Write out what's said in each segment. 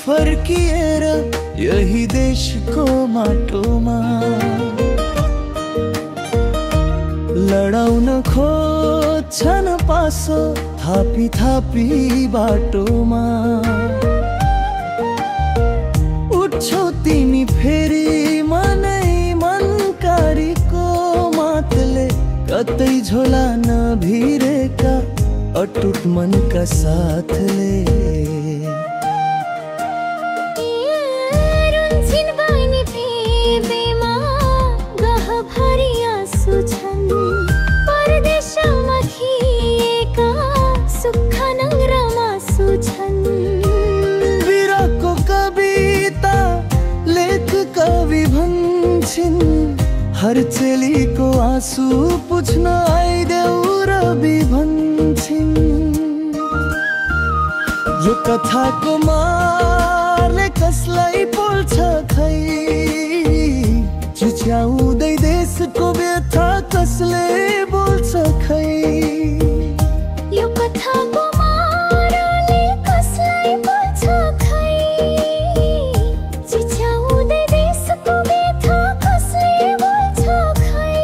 फर्किएर यही देशको माटोमा लडाउन खोज्छन् पासो थापी थापी बाटोमा। उठ्छौ तिमी फेरि मनै मनकारीको मातले, कतै झोला नभिरेका अटुट मनका साथले। बिरहको कविता लेख कवि भन्छन्, हर चेलीको आँसु पुछ्न आइदेऊ रवि भन्छन्। यो कथाको मारले कसलाई पोल्छ खै, चिच्याउँदै देशको व्यथा कसले बोल्छ खै। यो कथाको मारले कसलाई बोल्छ खै, चिच्याउँदै देशको व्यथा कसले बोल्छ खै।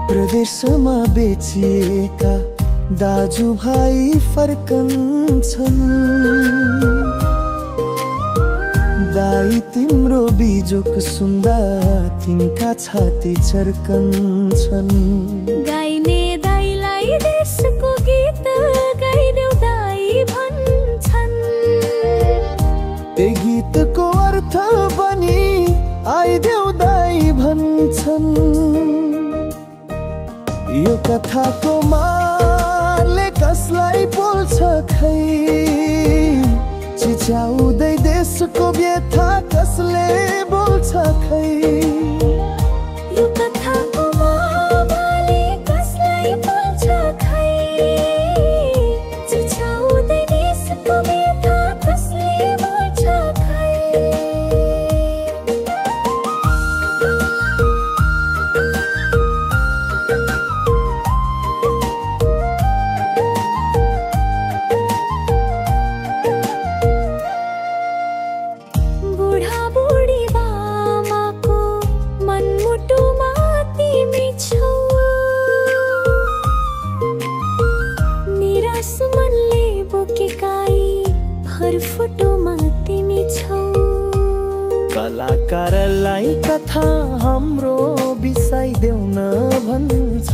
प्रदेशमा बेचिएका दाजुभाइ फर्कन्छन्, दाइ तिम्रो बिजोक सुन्दा तिनका छाती चर्कन्छन्। गाइने दाइलाई देशको गीत गाइदेऊ दाइ भन्छन्। ए गीतको अर्थ पनि आइदेऊ दाइ भन्छन्। यो कथाको मारले कसलाई बोल्छ खै, चिच्याउँदै देशको व्यथा कसले बोल्छ खै। यो कथाको मारले कसलाई बोल्छ खै, चिच्याउँदै देशको व्यथा कसले बोल्छ खै। कलाकारलाई कथा हाम्रो बिसाइदेऊ न भन्छ,